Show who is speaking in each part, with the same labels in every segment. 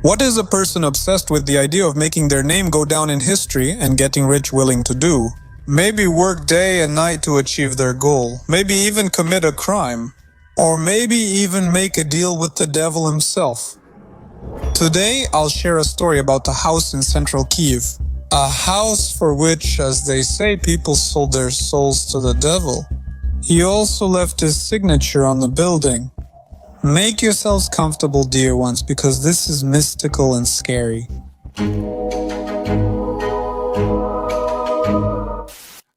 Speaker 1: What is a person obsessed with the idea of making their name go down in history and getting rich willing to do? Maybe work day and night to achieve their goal. Maybe even commit a crime. Or maybe even make a deal with the devil himself. Today, I'll share a story about a house in central Kyiv. A house for which, as they say, people sold their souls to the devil. He also left his signature on the building. Make yourselves comfortable, dear ones, because this is mystical and scary.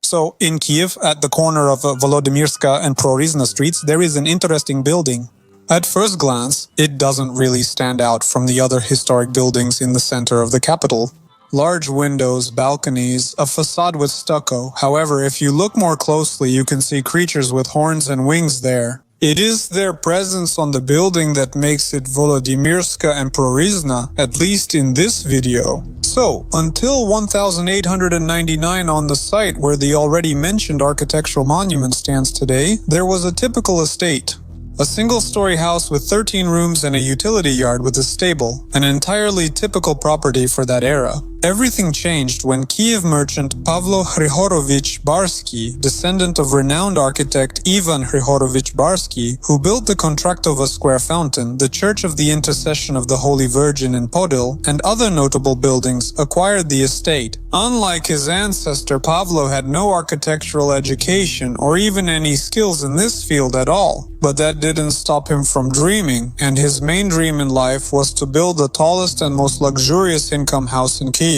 Speaker 1: So, in Kyiv, at the corner of Volodymyrska and Prorizna streets, there is an interesting building. At first glance, it doesn't really stand out from the other historic buildings in the center of the capital. Large windows, balconies, a facade with stucco. However, if you look more closely, you can see creatures with horns and wings there. It is their presence on the building that makes it Volodymyrska and Prorizna, at least in this video. So, until 1899 on the site where the already mentioned architectural monument stands today, there was a typical estate. A single-story house with 13 rooms and a utility yard with a stable, an entirely typical property for that era. Everything changed when Kyiv merchant Pavlo Hryhorovich Barsky, descendant of renowned architect Ivan Hryhorovich Barsky, who built the Kontraktova Square Fountain, the Church of the Intercession of the Holy Virgin in Podil, and other notable buildings, acquired the estate. Unlike his ancestor, Pavlo had no architectural education or even any skills in this field at all. But that didn't stop him from dreaming, and his main dream in life was to build the tallest and most luxurious income house in Kyiv.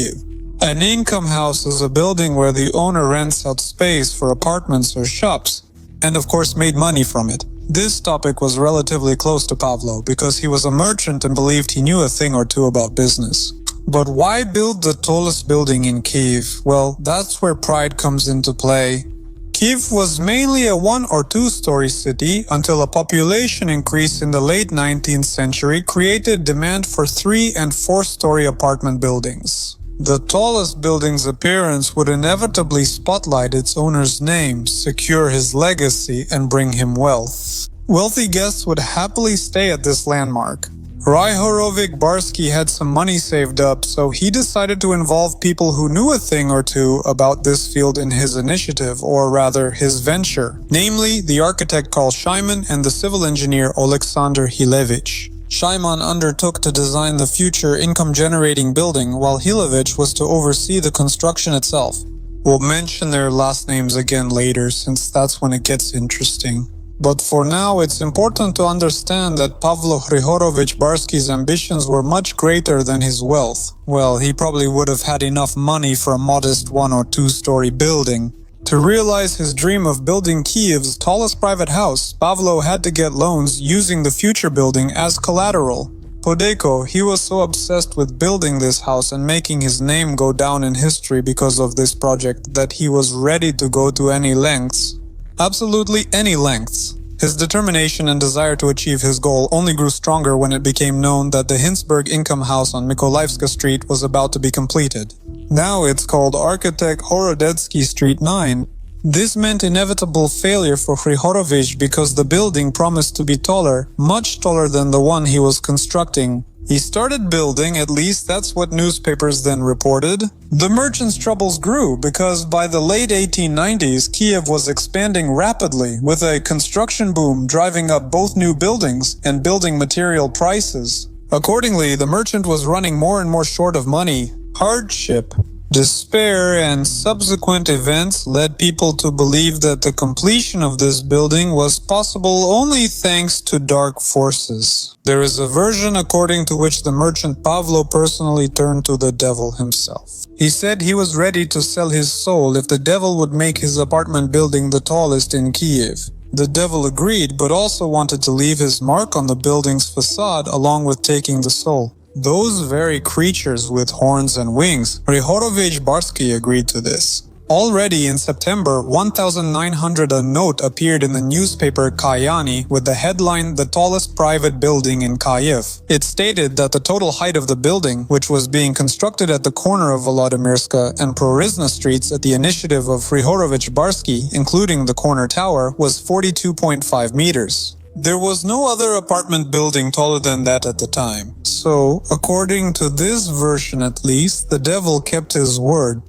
Speaker 1: An income house is a building where the owner rents out space for apartments or shops, and of course made money from it. This topic was relatively close to Pavlo because he was a merchant and believed he knew a thing or two about business. But why build the tallest building in Kyiv? Well, that's where pride comes into play. Kyiv was mainly a 1- or 2-story city until a population increase in the late 19th century created demand for 3- and 4-story apartment buildings. The tallest building's appearance would inevitably spotlight its owner's name, secure his legacy, and bring him wealth. Wealthy guests would happily stay at this landmark. Hryhorovich Barsky had some money saved up, so he decided to involve people who knew a thing or two about this field in his initiative, or rather his venture, namely the architect Karl Szyman and the civil engineer Alexander Hilevich. Szyman undertook to design the future income-generating building, while Hilevich was to oversee the construction itself. We'll mention their last names again later, since that's when it gets interesting. But for now, it's important to understand that Pavlo Hryhorovich Barsky's ambitions were much greater than his wealth. Well, he probably would have had enough money for a modest 1- or 2-story building. To realize his dream of building Kyiv's tallest private house, Pavlo had to get loans using the future building as collateral. Podeko, he was so obsessed with building this house and making his name go down in history because of this project that he was ready to go to any lengths. Absolutely any lengths. His determination and desire to achieve his goal only grew stronger when it became known that the Hinsberg income house on Mykolaievska Street was about to be completed. Now it's called Architect Horodetsky Street 9. This meant inevitable failure for Hryhorovich because the building promised to be taller, much taller than the one he was constructing. He started building, at least that's what newspapers then reported. The merchant's troubles grew because by the late 1890s, Kyiv was expanding rapidly, with a construction boom driving up both new buildings and building material prices. Accordingly, the merchant was running more and more short of money. Hardship, despair, and subsequent events led people to believe that the completion of this building was possible only thanks to dark forces. There is a version according to which the merchant Pavlo personally turned to the devil himself. He said he was ready to sell his soul if the devil would make his apartment building the tallest in Kyiv. The devil agreed, but also wanted to leave his mark on the building's facade along with taking the soul. Those very creatures with horns and wings, Hryhorovich Barsky agreed to this. Already in September 1900 a note appeared in the newspaper Kyani with the headline "The tallest private building in Kyiv." It stated that the total height of the building, which was being constructed at the corner of Volodymyrska and Prorizna streets at the initiative of Hryhorovich Barsky, including the corner tower, was 42.5 meters. There was no other apartment building taller than that at the time. So, according to this version at least, the devil kept his word.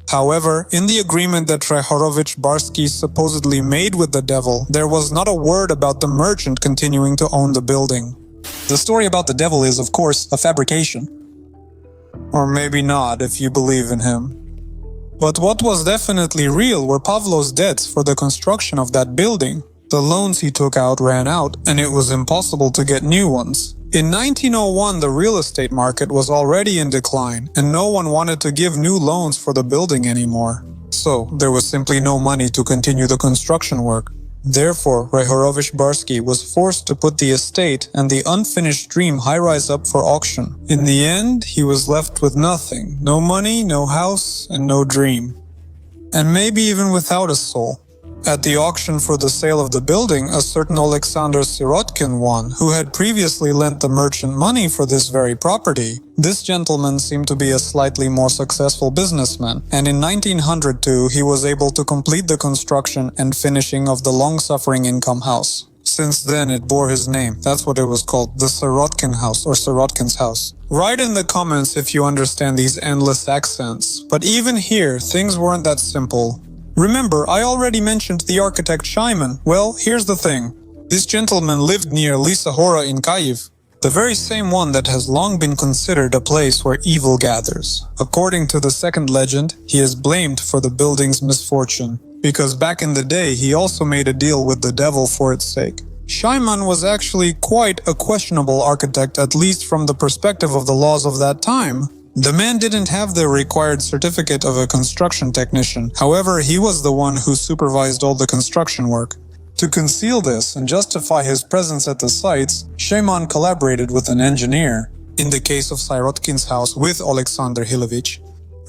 Speaker 1: However, in the agreement that Raihorovich-Barsky supposedly made with the devil, there was not a word about the merchant continuing to own the building. The story about the devil is, of course, a fabrication. Or maybe not, if you believe in him. But what was definitely real were Pavlo's debts for the construction of that building. The loans he took out ran out, and it was impossible to get new ones. In 1901, the real estate market was already in decline, and no one wanted to give new loans for the building anymore. So, there was simply no money to continue the construction work. Therefore, Raihorovich-Barsky was forced to put the estate and the unfinished dream high-rise up for auction. In the end, he was left with nothing. No money, no house, and no dream. And maybe even without a soul. At the auction for the sale of the building, a certain Alexander Syrotkin won, who had previously lent the merchant money for this very property. This gentleman seemed to be a slightly more successful businessman, and in 1902 he was able to complete the construction and finishing of the long-suffering income house. Since then it bore his name. That's what it was called, the Syrotkin house or Syrotkin's house. Write in the comments if you understand these endless accents. But even here, things weren't that simple. Remember, I already mentioned the architect Shyman. Well, here's the thing. This gentleman lived near Lisa Hora in Kyiv, the very same one that has long been considered a place where evil gathers. According to the second legend, he is blamed for the building's misfortune, because back in the day he also made a deal with the devil for its sake. Shyman was actually quite a questionable architect, at least from the perspective of the laws of that time. The man didn't have the required certificate of a construction technician. However, he was the one who supervised all the construction work. To conceal this and justify his presence at the sites, Shyman collaborated with an engineer. In the case of Syrotkin's house with Alexander Hilovich.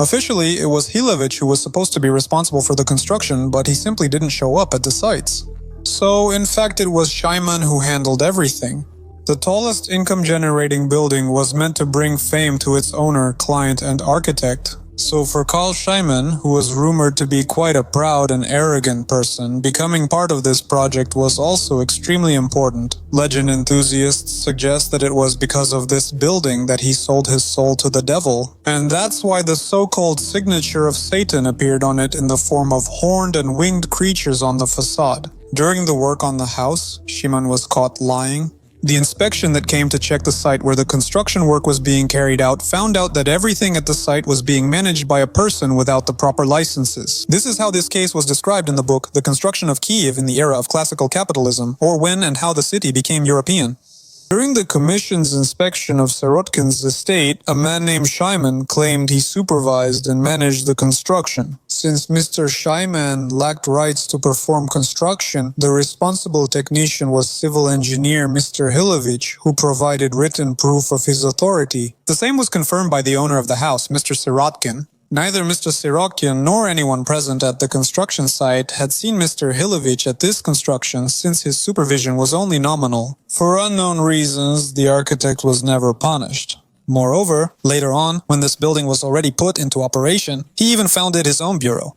Speaker 1: Officially, it was Hilovich who was supposed to be responsible for the construction, but he simply didn't show up at the sites. So, in fact, it was Shyman who handled everything. The tallest income-generating building was meant to bring fame to its owner, client, and architect. So for Carl Shyman, who was rumored to be quite a proud and arrogant person, becoming part of this project was also extremely important. Legend enthusiasts suggest that it was because of this building that he sold his soul to the devil. And that's why the so-called signature of Satan appeared on it in the form of horned and winged creatures on the facade. During the work on the house, Shyman was caught lying. The inspection that came to check the site where the construction work was being carried out found out that everything at the site was being managed by a person without the proper licenses. This is how this case was described in the book The Construction of Kyiv in the Era of Classical Capitalism, or When and How the City Became European. During the Commission's inspection of Syrotkin's estate, a man named Shyman claimed he supervised and managed the construction. Since Mr. Shyman lacked rights to perform construction, the responsible technician was civil engineer Mr. Hilovich, who provided written proof of his authority. The same was confirmed by the owner of the house, Mr. Syrotkin. Neither Mr. Syrotkin nor anyone present at the construction site had seen Mr. Hilovich at this construction since his supervision was only nominal. For unknown reasons, the architect was never punished. Moreover, later on, when this building was already put into operation, he even founded his own bureau.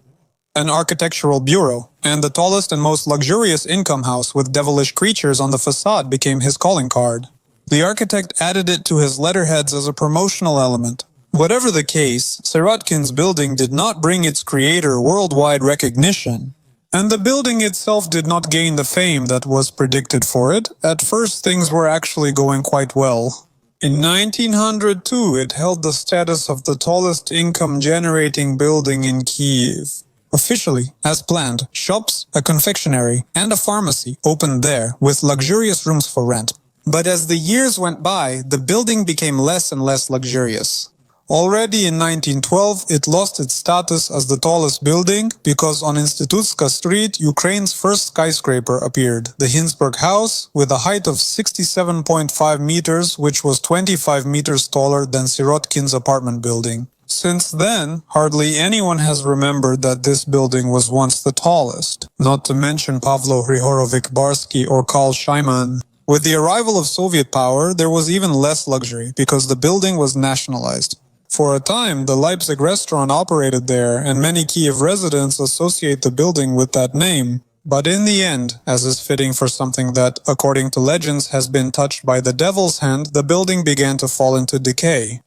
Speaker 1: An architectural bureau, and the tallest and most luxurious income house with devilish creatures on the facade became his calling card. The architect added it to his letterheads as a promotional element. Whatever the case, Syrotkin's building did not bring its creator worldwide recognition. And the building itself did not gain the fame that was predicted for it. At first, things were actually going quite well. In 1902, it held the status of the tallest income-generating building in Kyiv. Officially, as planned, shops, a confectionery, and a pharmacy opened there, with luxurious rooms for rent. But as the years went by, the building became less and less luxurious. Already in 1912, it lost its status as the tallest building because on Institutska Street, Ukraine's first skyscraper appeared, the Hinsberg House, with a height of 67.5 meters, which was 25 meters taller than Syrotkin's apartment building. Since then, hardly anyone has remembered that this building was once the tallest, not to mention Pavlo Hryhorovich-Barsky or Carl Shyman. With the arrival of Soviet power, there was even less luxury because the building was nationalized. For a time, the Leipzig restaurant operated there, and many Kyiv residents associate the building with that name. But in the end, as is fitting for something that, according to legends, has been touched by the devil's hand, the building began to fall into decay.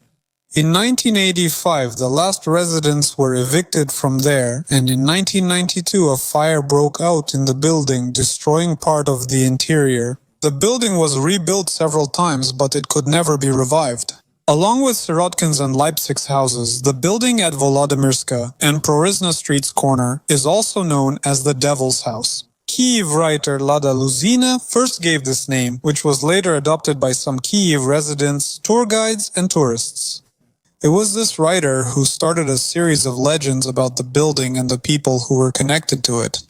Speaker 1: In 1985, the last residents were evicted from there, and in 1992 a fire broke out in the building, destroying part of the interior. The building was rebuilt several times, but it could never be revived. Along with Syrotkin's and Leipzig's houses, the building at Volodymyrska and Prorysna Street's corner is also known as the Devil's House. Kyiv writer Lada Luzina first gave this name, which was later adopted by some Kyiv residents, tour guides, and tourists. It was this writer who started a series of legends about the building and the people who were connected to it.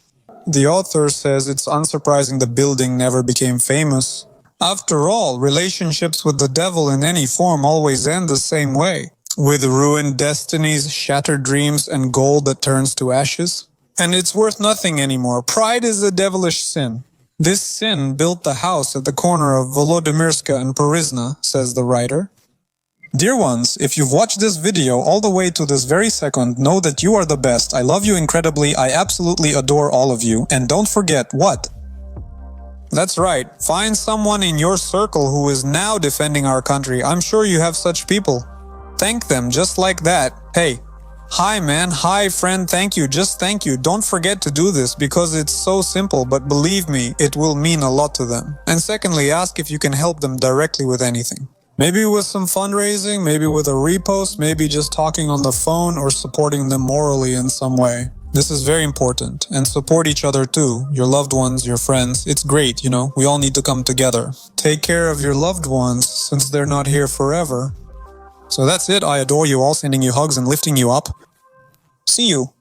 Speaker 1: The author says it's unsurprising the building never became famous. After all, relationships with the devil in any form always end the same way, with ruined destinies, shattered dreams, and gold that turns to ashes. And it's worth nothing anymore. Pride is a devilish sin. This sin built the house at the corner of Volodymyrska and Prorysna, says the writer. Dear ones, if you've watched this video all the way to this very second, know that you are the best. I love you incredibly. I absolutely adore all of you. And don't forget what? That's right. Find someone in your circle who is now defending our country. I'm sure you have such people. Thank them just like that. Hey, hi man, hi friend, thank you, just thank you. Don't forget to do this because it's so simple, but believe me, it will mean a lot to them. And secondly, ask if you can help them directly with anything. Maybe with some fundraising, maybe with a repost, maybe just talking on the phone or supporting them morally in some way. This is very important, and support each other too, your loved ones, your friends. It's great, we all need to come together. Take care of your loved ones, since they're not here forever. So that's it, I adore you all, sending you hugs and lifting you up. See you.